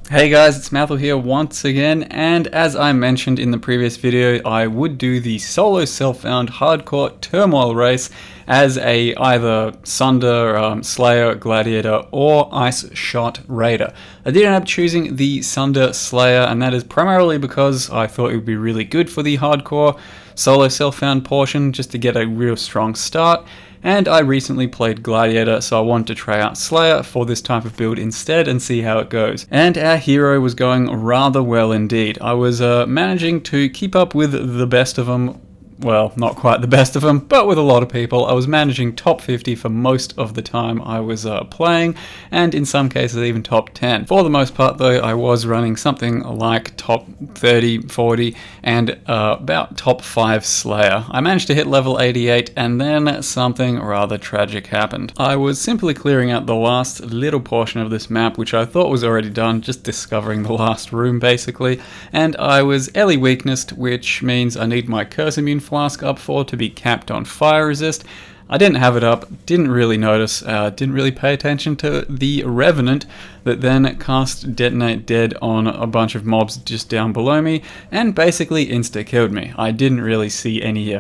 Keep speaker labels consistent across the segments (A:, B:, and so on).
A: Hey guys, it's Deadthil here once again, and as I mentioned in the previous video, I would do the solo self-found hardcore Turmoil race as a either Sunder, Slayer, Gladiator, or Ice Shot Raider. I did end up choosing the Sunder Slayer, and that is primarily because I thought it would be really good for the hardcore solo self-found portion, just to get a real strong start. And I recently played Gladiator, so I wanted to try out Slayer for this type of build instead and see how it goes. And our hero was going rather well indeed. I was managing to keep up with the best of them. Well, not quite the best of them, but with a lot of people. I was managing top 50 for most of the time I was playing, and in some cases even top 10. For the most part though, I was running something like top 30, 40, and about top 5 Slayer. I managed to hit level 88, and then something rather tragic happened. I was simply clearing out the last little portion of this map, which I thought was already done, just discovering the last room basically, and I was Ellie weaknessed, which means I need my curse immune flask up for to be capped on fire resist. I didn't have it up, didn't really notice, didn't really pay attention to the Revenant that then cast Detonate Dead on a bunch of mobs just down below me and basically insta-killed me. I didn't really see any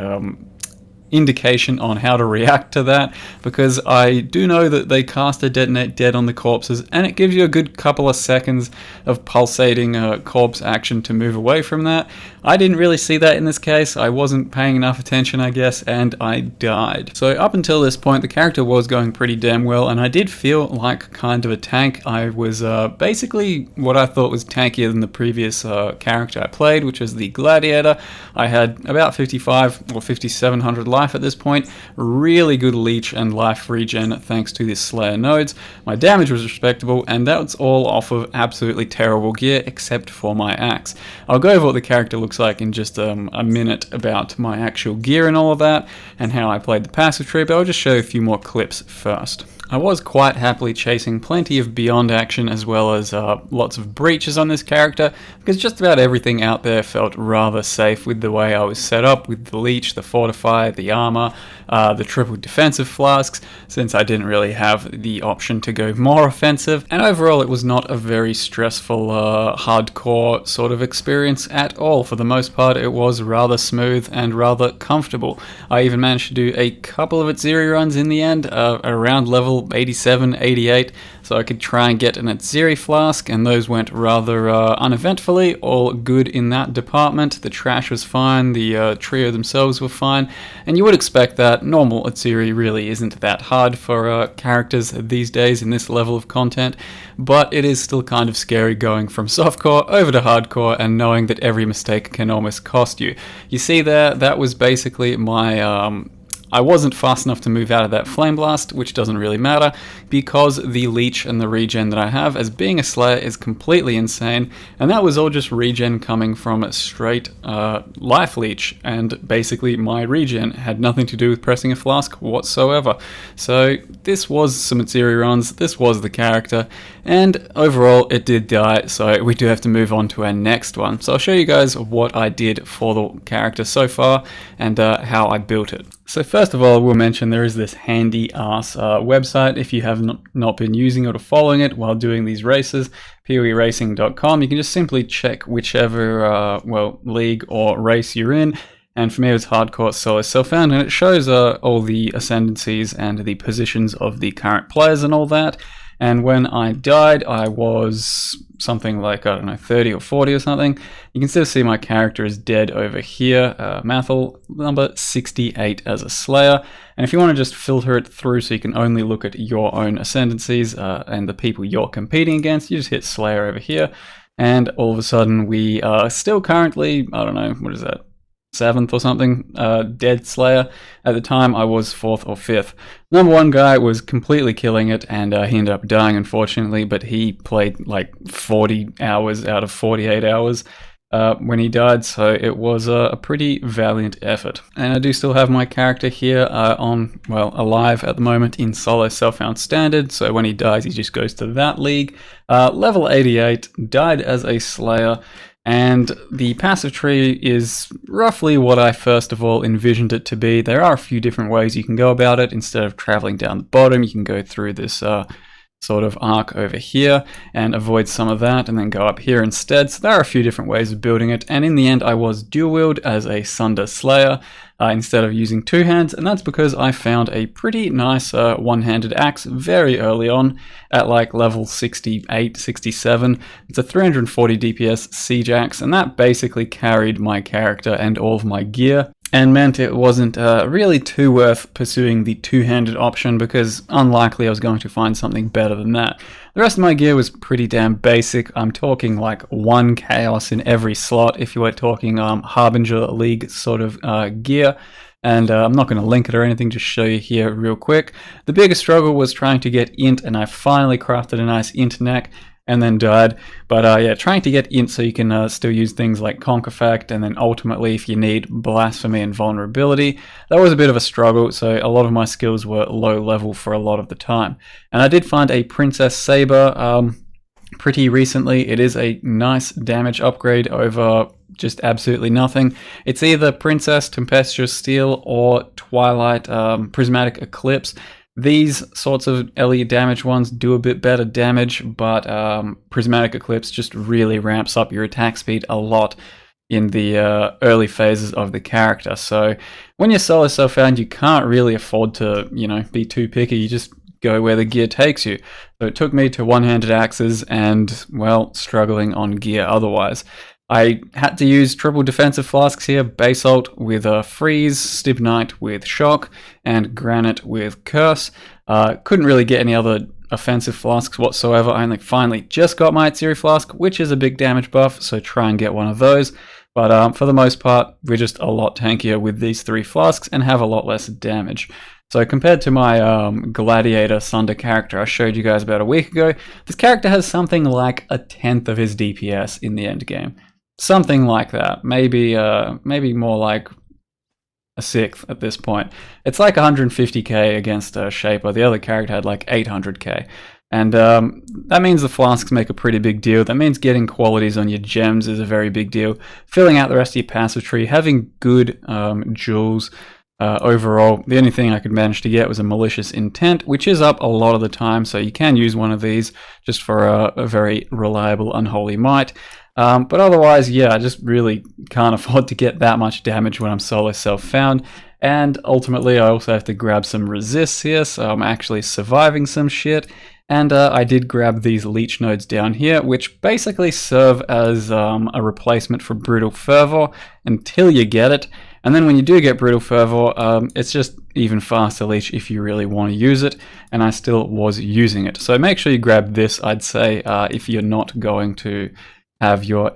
A: indication on how to react to that, because I do know that they cast a Detonate Dead on the corpses, and it gives you a good couple of seconds of pulsating corpse action to move away from that. I didn't really see that in this case. I wasn't paying enough attention, I guess, and I died. So up until this point, the character was going pretty damn well, and I did feel like kind of a tank. I was basically what I thought was tankier than the previous character I played, which was the Gladiator. I had about 55 or 5700 life at this point, really good leech and life regen thanks to this Slayer nodes. My damage was respectable, and that's all off of absolutely terrible gear except for my axe. I'll go over what the character looks like in just a minute about my actual gear and all of that, and how I played the passive tree, but I'll just show you a few more clips first. I was quite happily chasing plenty of beyond action as well as lots of breaches on this character, because just about everything out there felt rather safe with the way I was set up, with the leech, the fortify, the armor, the triple defensive flasks, since I didn't really have the option to go more offensive, and overall it was not a very stressful hardcore sort of experience at all. For the most part it was rather smooth and rather comfortable. I even managed to do a couple of Atziri runs in the end, around level 87, 88, so I could try and get an Atziri flask, and those went rather uneventfully, all good in that department. The trash was fine, the trio themselves were fine, and you would expect that. Normal Atziri really isn't that hard for characters these days in this level of content, but it is still kind of scary going from softcore over to hardcore and knowing that every mistake can almost cost you. You see there, that was basically my I wasn't fast enough to move out of that Flame Blast, which doesn't really matter, because the leech and the regen that I have as being a Slayer is completely insane, and that was all just regen coming from a straight life leech, and basically my regen had nothing to do with pressing a flask whatsoever. So this was some Atziri runs, this was the character, and overall it did die, so we do have to move on to our next one. So I'll show you guys what I did for the character so far, and how I built it. So first of all, I will mention there is this handy ass website if you have not been using it or following it while doing these races, poeracing.com. You can just simply check whichever league or race you're in. And for me, it was hardcore solo self-found, and it shows all the ascendancies and the positions of the current players and all that. And when I died, I was something like, I don't know, 30 or 40 or something. You can still see my character is dead over here. Deadthil, number 68 as a Slayer. And if you want to just filter it through so you can only look at your own ascendancies and the people you're competing against, you just hit Slayer over here. And all of a sudden we are still currently, I don't know, what is that? 7th or something, dead Slayer. At the time I was 4th or 5th. Number 1 guy was completely killing it, and he ended up dying unfortunately, but he played like 40 hours out of 48 hours when he died, so it was a pretty valiant effort. And I do still have my character here alive at the moment in solo self-found standard, so when he dies he just goes to that league. Level 88, died as a Slayer. And the passive tree is roughly what I first of all envisioned it to be. There are a few different ways you can go about it. Instead of traveling down the bottom, you can go through this sort of arc over here and avoid some of that and then go up here instead. So there are a few different ways of building it, and in the end I was dual wield as a Sunder Slayer instead of using two hands, and that's because I found a pretty nice one-handed axe very early on at like level 68, 67. It's a 340 DPS siege axe, and that basically carried my character and all of my gear, and meant it wasn't really too worth pursuing the two-handed option because unlikely I was going to find something better than that. The rest of my gear was pretty damn basic. I'm talking like 1 chaos in every slot if you were talking Harbinger League sort of gear. And I'm not going to link it or anything, just show you here real quick. The biggest struggle was trying to get int, and I finally crafted a nice int neck and then died. But yeah, trying to get int so you can still use things like Conk Effect, and then ultimately if you need Blasphemy and Vulnerability. That was a bit of a struggle, so a lot of my skills were low level for a lot of the time. And I did find a Princess Saber pretty recently. It is a nice damage upgrade over just absolutely nothing. It's either Princess Tempestuous Steel or Twilight Prismatic Eclipse. These sorts of LE damage ones do a bit better damage, but Prismatic Eclipse just really ramps up your attack speed a lot in the early phases of the character. So when you're solo self-found, you can't really afford to, you know, be too picky. You just go where the gear takes you. So it took me to one-handed axes and, well, struggling on gear otherwise. I had to use triple defensive flasks here, Basalt with Freeze, Stibnite with Shock, and Granite with Curse. Couldn't really get any other offensive flasks whatsoever. I only finally just got my Atziri flask, which is a big damage buff, so try and get one of those. But for the most part, we're just a lot tankier with these 3 flasks and have a lot less damage. So compared to my Gladiator Sunder character I showed you guys about a week ago, this character has something like 1/10 of his DPS in the end game. Something like that, maybe more like 1/6 at this point. It's like 150k against Shaper. The other character had like 800k. And that means the flasks make a pretty big deal. That means getting qualities on your gems is a very big deal. Filling out the rest of your passive tree, having good jewels. Overall, the only thing I could manage to get was a Malicious Intent, which is up a lot of the time, so you can use one of these just for a very reliable Unholy Might. But otherwise, yeah, I just really can't afford to get that much damage when I'm solo self-found. And ultimately, I also have to grab some resists here, so I'm actually surviving some shit. And I did grab these leech nodes down here, which basically serve as a replacement for Brutal Fervor until you get it. And then when you do get Brutal Fervor, it's just even faster leech if you really want to use it, and I still was using it. So make sure you grab this, I'd say, if you're not going to have your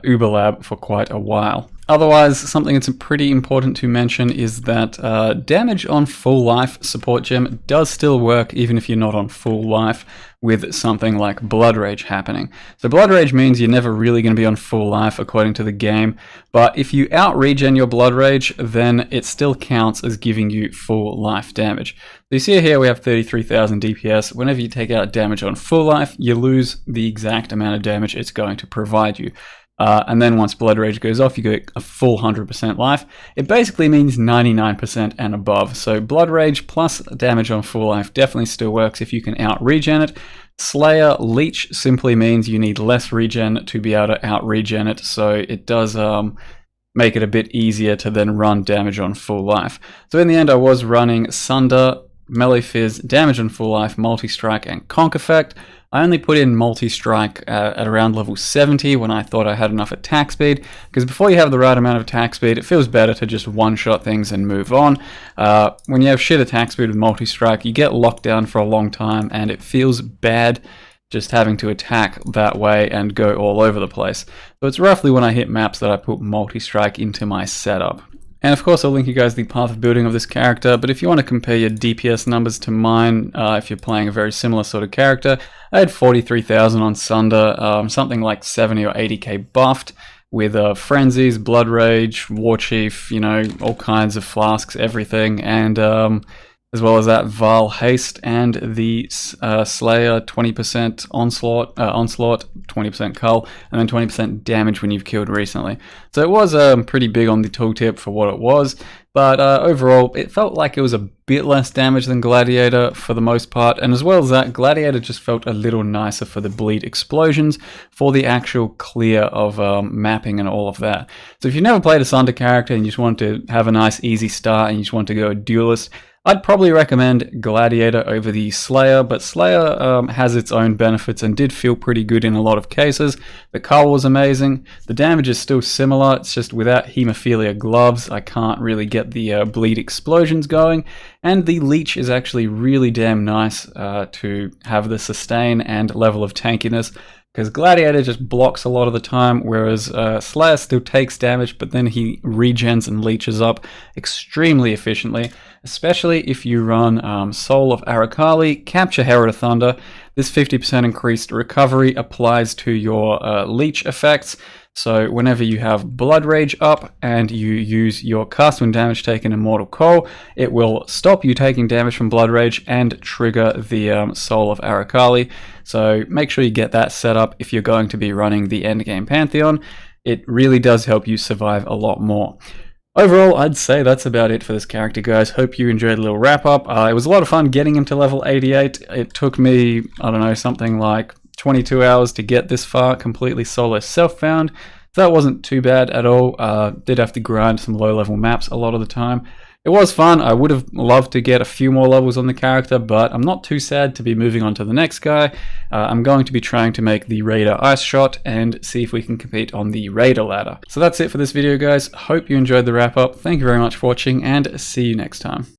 A: Uber Lab for quite a while. Otherwise, something that's pretty important to mention is that damage on full life support gem does still work even if you're not on full life with something like Blood Rage happening. So Blood Rage means you're never really going to be on full life according to the game, but if you out-regen your Blood Rage, then it still counts as giving you full life damage. So you see here we have 33,000 DPS. Whenever you take out damage on full life, you lose the exact amount of damage it's going to provide you. And then once Blood Rage goes off, you get a full 100% life. It basically means 99% and above. So Blood Rage plus damage on full life definitely still works if you can out-regen it. Slayer Leech simply means you need less regen to be able to out-regen it, so it does make it a bit easier to then run damage on full life. So in the end I was running Sunder, Melee Fizz, damage on full life, multi-strike, and Conk Effect. I only put in multi-strike at around level 70 when I thought I had enough attack speed, because before you have the right amount of attack speed, it feels better to just one-shot things and move on. When you have shit attack speed with multi-strike, you get locked down for a long time, and it feels bad just having to attack that way and go all over the place. So it's roughly when I hit maps that I put multi-strike into my setup. And of course I'll link you guys the path of building of this character, but if you want to compare your DPS numbers to mine, if you're playing a very similar sort of character, I had 43,000 on Sunder, something like 70 or 80k buffed, with Frenzies, Blood Rage, War Chief, you know, all kinds of flasks, everything, and as well as that Val Haste and the Slayer 20% onslaught, 20% cull, and then 20% damage when you've killed recently. So it was pretty big on the tooltip for what it was, but overall it felt like it was a bit less damage than Gladiator for the most part, and as well as that, Gladiator just felt a little nicer for the bleed explosions, for the actual clear of mapping and all of that. So if you've never played a Sunder character and you just want to have a nice easy start and you just want to go duelist, I'd probably recommend Gladiator over the Slayer, but Slayer has its own benefits and did feel pretty good in a lot of cases. The cull was amazing. The damage is still similar, it's just without hemophilia gloves, I can't really get the bleed explosions going. And the leech is actually really damn nice to have the sustain and level of tankiness, because Gladiator just blocks a lot of the time, whereas Slayer still takes damage, but then he regens and leeches up extremely efficiently, especially if you run Soul of Aracali, Capture Herald of Thunder. This 50% increased recovery applies to your leech effects, so whenever you have Blood Rage up and you use your cast when damage taken in Mortal Coil, it will stop you taking damage from Blood Rage and trigger the Soul of Aracali. So make sure you get that set up if you're going to be running the endgame Pantheon. It really does help you survive a lot more. Overall, I'd say that's about it for this character, guys. Hope you enjoyed a little wrap-up. It was a lot of fun getting him to level 88. It took me, I don't know, something like 22 hours to get this far, completely solo self-found. So that wasn't too bad at all. Did have to grind some low-level maps a lot of the time. It was fun. I would have loved to get a few more levels on the character, but I'm not too sad to be moving on to the next guy. I'm going to be trying to make the Raider Ice Shot and see if we can compete on the Raider ladder. So that's it for this video, guys. Hope you enjoyed the wrap-up. Thank you very much for watching, and see you next time.